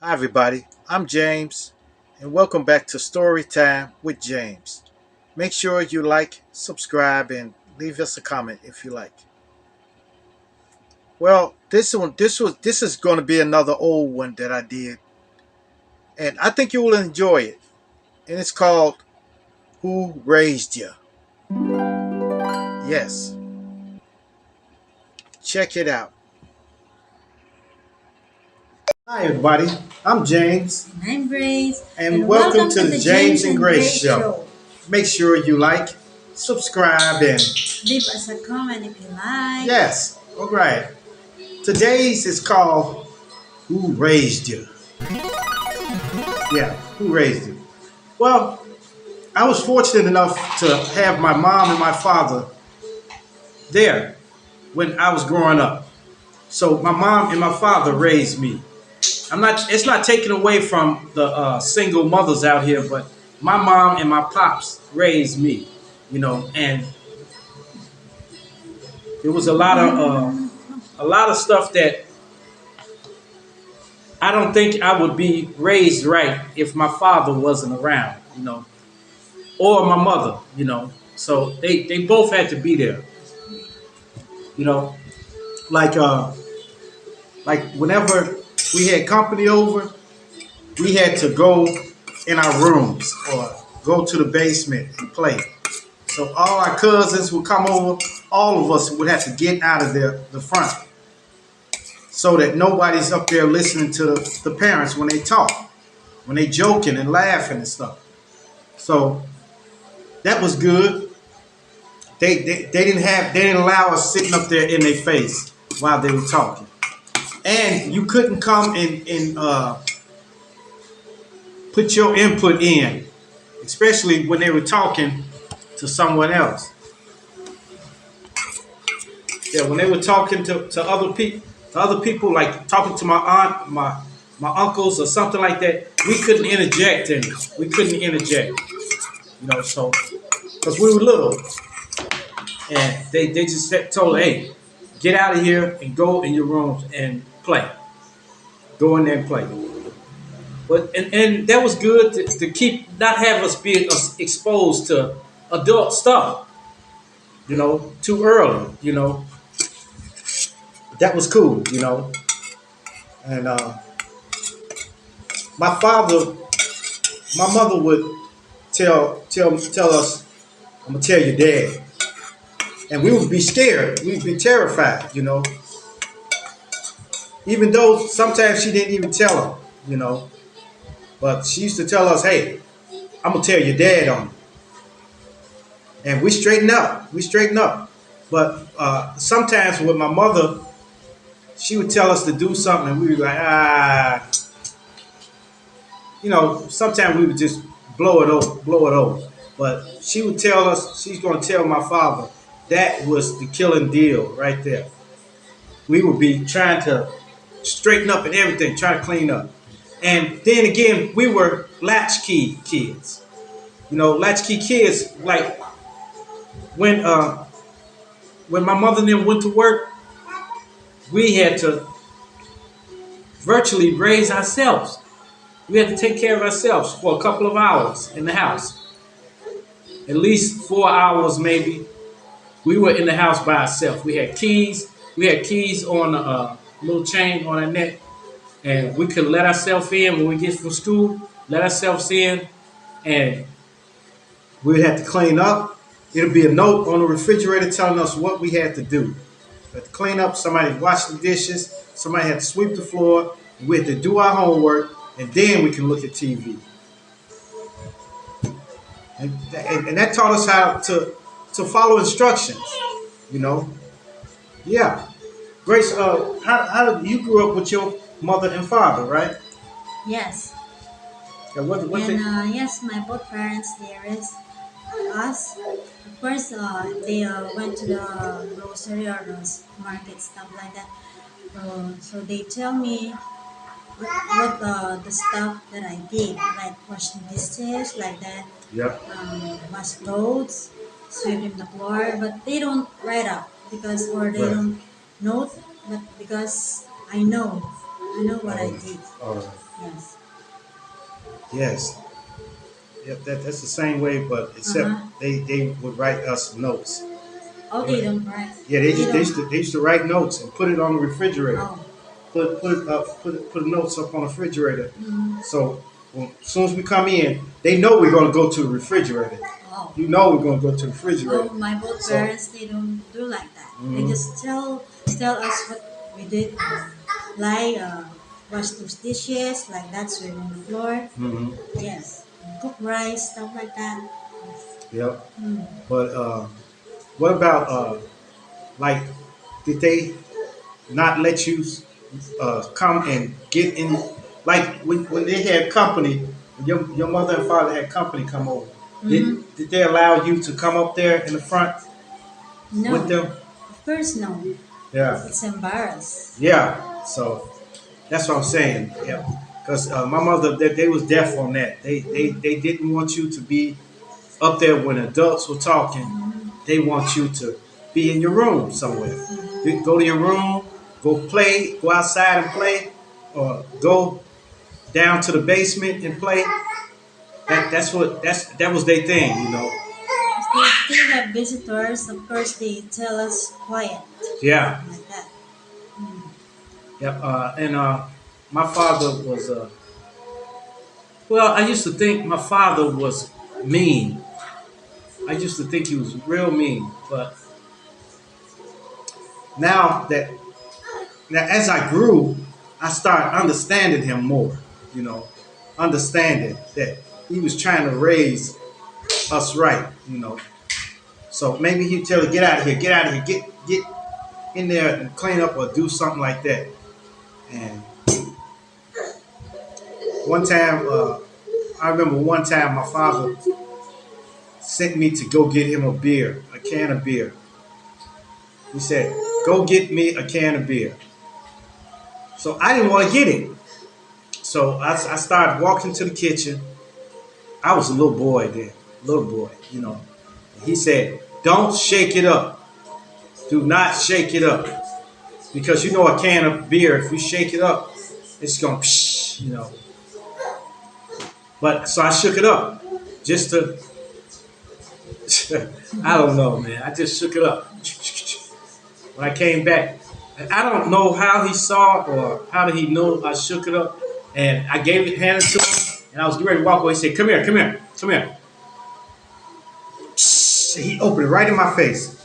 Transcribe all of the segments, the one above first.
Hi, everybody. I'm James, and welcome back to Storytime with James. Make sure you like, subscribe, and leave us a comment if you like. Well, this is going to be another old one that I did, and I think you will enjoy it. And it's called "Who Raised You?" Yes, check it out. Hi, everybody. I'm James, And I'm Grace, and and welcome welcome to to the the James James and and Grace Grace Show. Show. Make sure you like, subscribe, and Leave us a comment if you like. yes, all right. Today's is called Who Raised You? Yeah, who raised you? Well, I was fortunate enough to have my mom and my father there when I was growing up. So my mom and my father raised me. It's not taken away from the single mothers out here, but my mom and my pops raised me, and there was a lot of stuff that I don't think I would be raised right if my father wasn't around, or my mother, So they both had to be there, you know. Like like whenever we had company over, we had to go in our rooms or go to the basement and play. So all our cousins would come over, all of us would have to get out of the front so that nobody's up there listening to the parents when they talk, when they joking and laughing and stuff. So that was good. They didn't allow us sitting up there in their face while they were talking, and you couldn't come and put your input in, especially when they were talking to someone else. Yeah, when they were talking to other people, like talking to my aunt, my uncles, or something like that, we couldn't interject, and we couldn't interject, so because we were little, and they just told, hey, get out of here and go in your rooms and play. Go in there and play. But and that was good to keep not have us being exposed to adult stuff, too early. That was cool, And my father, my mother would tell us, "I'm gonna tell your dad," and we would be scared. We'd be terrified, Even though sometimes she didn't even tell him, But she used to tell us, "Hey, I'm gonna tell your dad on you," and we straighten up. We straighten up. But sometimes with my mother, she would tell us to do something, and we would be like, Sometimes we would just blow it over. But she would tell us, she's going to tell my father, that was the killing deal right there. We would be trying to straighten up and everything, trying to clean up. And then again, we were latchkey kids. Latchkey kids, like when when my mother and them went to work, we had to virtually raise ourselves. We had to take care of ourselves for a couple of hours in the house. At least 4 hours, maybe. We were in the house by ourselves. We had keys. We had keys on a little chain on our neck, and we could let ourselves in when we get from school. Let ourselves in, and we'd have to clean up. It'll be a note on the refrigerator telling us what we had to do. We had to clean up. Somebody washed the dishes. Somebody had to sweep the floor. We had to do our homework, and then we can look at TV. And that taught us how to follow instructions. You know, yeah. Grace, how did you grew up with your mother and father, right? Yes. Yeah, what And they, yes, my both parents they raised us. Of course, they went to the grocery or the market stuff like that. So they tell me what the stuff that I did, like washing dishes, like that, yep. wash clothes, sweeping the floor. But they don't write up because, or they Right. don't note, but because I know what I Oh, did. all right. Yes. Yes. Yep, that's the same way, but except Uh-huh. they would write us notes. Oh, They they would- don't write. Yeah, They don't. they used to write notes and put it on the refrigerator. Oh. Put notes up on the refrigerator. Mm. So as soon as we come in, they know we're going to go to the refrigerator. Oh. You know we're going to go to the Oh, refrigerator. my both So parents, they don't do like that. They mhm, just tell us what we did, like wash those dishes, like that, sweep on the floor. mhm, Yes, cook rice, stuff like that. Yes. yep. Mm. But what about like did they not let you come and get in like when they had company, your mother and father had company come over. Mm-hmm. Did they allow you to come up there in the front with No, them? of course no. Yeah. It's embarrassed. Yeah. So that's what I'm saying. Yeah. Because my mother, they was deaf on that. They didn't want you to be up there when adults were talking. They want you to be in your room somewhere. You go to your room, go play, go outside and play, or go down to the basement and play. That was their thing, you know. If they still have visitors, of course they tell us quiet, Yeah. like that. Mm. Yep. And my father was well, I used to think my father was mean. I used to think he was real mean, but now that now as I grew, I started understanding him more. You know, understanding that he was trying to raise us right. You know, so maybe he'd tell her, get out of here, get in there and clean up or do something like that. And one time, I remember one time my father sent me to go get him a can of beer. He said, "Go get me a can of beer." So I didn't want to get it. So I started walking to the kitchen. I was a little boy then, little boy, you know. He said, "Don't shake it up. Do not shake it up. Because you know a can of beer, if you shake it up, it's going to, psh, you know." But so I shook it up just to, I don't know, man. I just shook it up. When I came back, I don't know how he saw it or how did he know I shook it up. And I gave it, handed it to him, and I was getting ready to walk away. He said, "Come here, come here, come here." He opened it right in my face.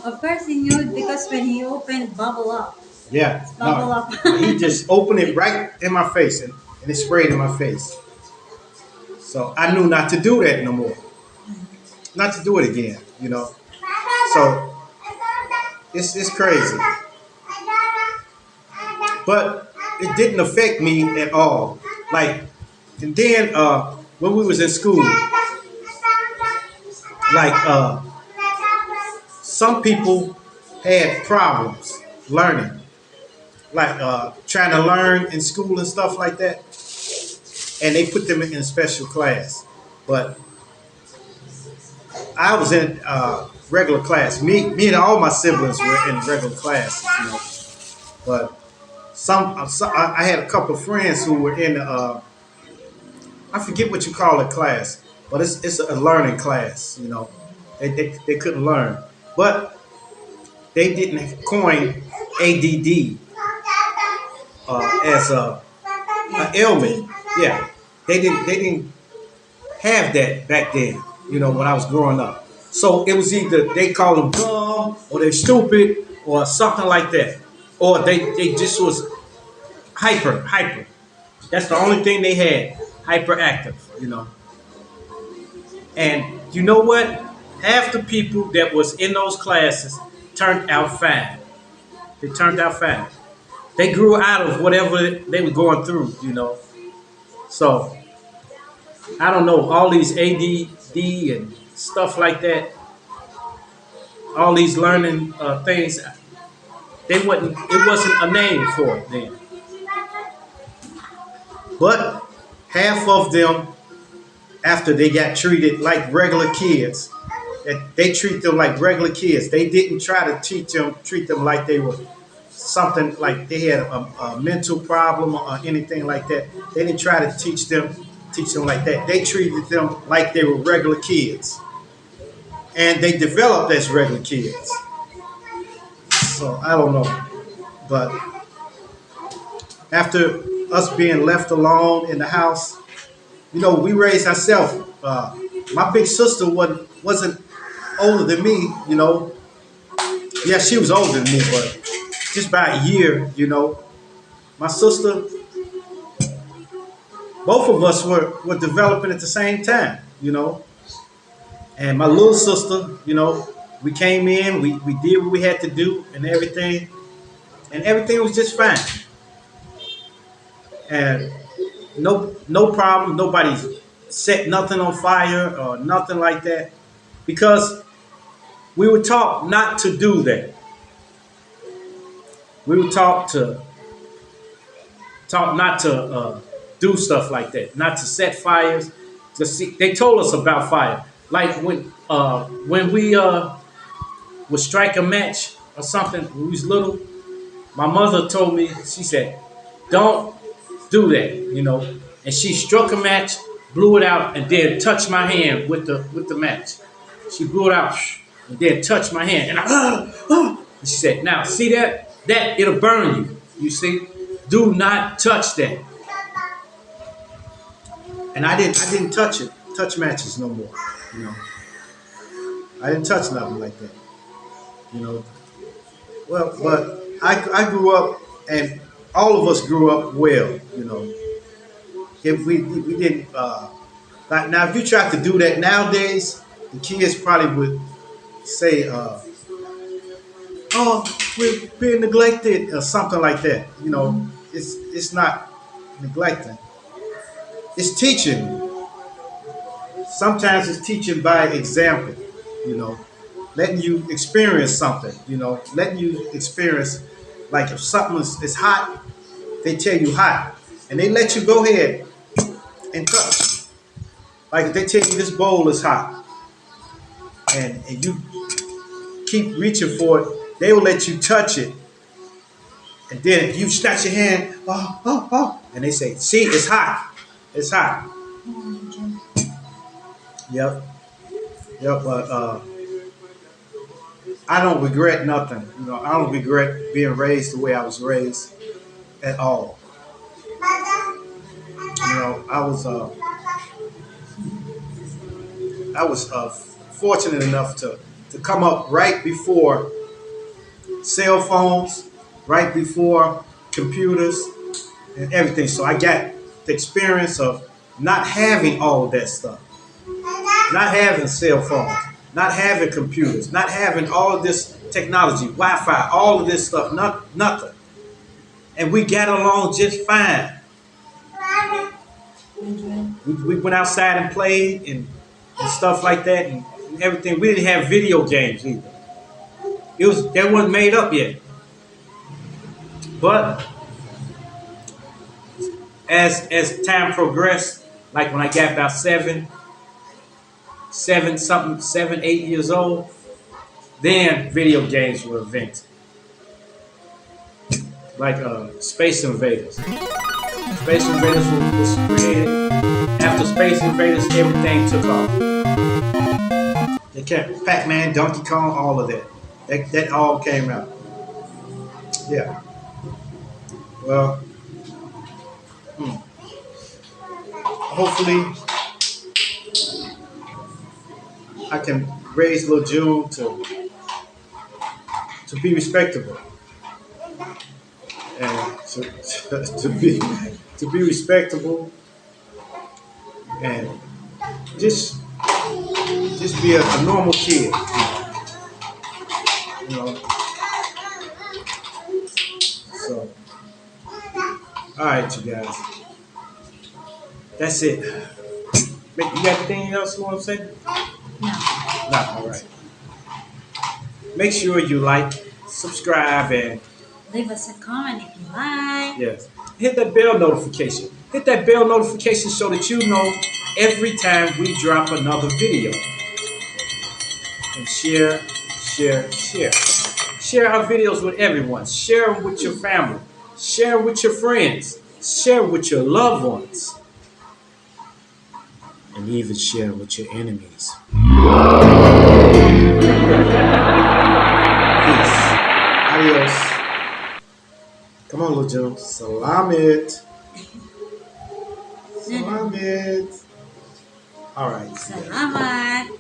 Of course he knew because when he opened, bubble up. Yeah, Bubble no, up. he just opened it right in my face and it sprayed in my face. So I knew not to do that no more, not to do it again, you know. So it's crazy, but it didn't affect me at all. Like, and then when we was in school, like some people had problems learning, like trying to learn in school and stuff like that, and they put them in a special class. But I was in regular class. Me and all my siblings were in regular classes, you know. But I had a couple of friends who were in I forget what you call it class, but it's a learning class, you know. They couldn't learn, but they didn't coin ADD as a ailment. Yeah, they didn't have that back then, you know, when I was growing up. So it was either they call them dumb or they're stupid or something like that. Or they just was hyper. That's the only thing they had, hyperactive, you know. And you know what? Half the people that was in those classes turned out fine. They turned out fine. They grew out of whatever they were going through, you know. So I don't know, all these ADD and stuff like that, all these learning things, it wasn't a name for it then. But half of them, after they got treated like regular kids, that they treat them like regular kids. They didn't try to treat them like they were something like they had a mental problem or anything like that, they didn't try to teach them like that. They treated them like they were regular kids, and they developed as regular kids. So I don't know, but after us being left alone in the house, we raised ourselves. My big sister wasn't older than me. Yeah, she was older than me, but just by a year. My sister, both of us were developing at the same time. And my little sister, we came in, we did what we had to do and everything was just fine. And no problem. Nobody set nothing on fire or nothing like that, because we were taught not to do that. We were taught not to do stuff like that, not to set fires. They told us about fire, like when we would strike a match or something when we was little. My mother told me, she said, "Don't do that," And she struck a match, blew it out, and then touched my hand with the match. She blew it out and then touched my hand, and and she said, "Now see that it'll burn you. You see, do not touch that." And I didn't touch matches no more. I didn't touch nothing like that. Well, but I grew up, and all of us grew up well. If we didn't like now, if you try to do that nowadays, the kids probably would say, "Oh, we're being neglected" or something like that. It's not neglecting. It's teaching. Sometimes it's teaching by example. Letting you experience something. Letting you experience, like if something is hot, they tell you hot, and they let you go ahead and touch. Like if they tell you this bowl is hot, and you keep reaching for it, they will let you touch it. And then if you snatch your hand, and they say, "See, it's hot. It's hot." Yep. But I don't regret nothing. I don't regret being raised the way I was raised at all. I was fortunate enough to come up right before cell phones, right before computers and everything. So I got the experience of not having all of that stuff, not having cell phones, not having computers, not having all of this technology, Wi-Fi, all of this stuff, nothing. And we got along just fine. We went outside and played and stuff like that and everything. We didn't have video games either. That wasn't made up yet. But as time progressed, like when I got about 8 years old, then video games were invented. Like Space Invaders. Space Invaders was created. After Space Invaders, everything took off. They kept Pac-Man, Donkey Kong, all of that. That all came out. Yeah. Well, hopefully I can raise little June to be respectable and to be respectable and just be a normal kid. So, all right, you guys. That's it. You got anything else you want to say? No. No, all right. Make sure you like, subscribe, and Leave us a comment if you like. yes, hit that bell notification. Hit that bell notification so that you know every time we drop another video. And share. Share our videos with everyone. Share them with your family. Share them with your friends. Share with your loved ones. And even share with your enemies. Peace. Adios. Come on, little Joe. Salam it. Salam it. All right. Salamat.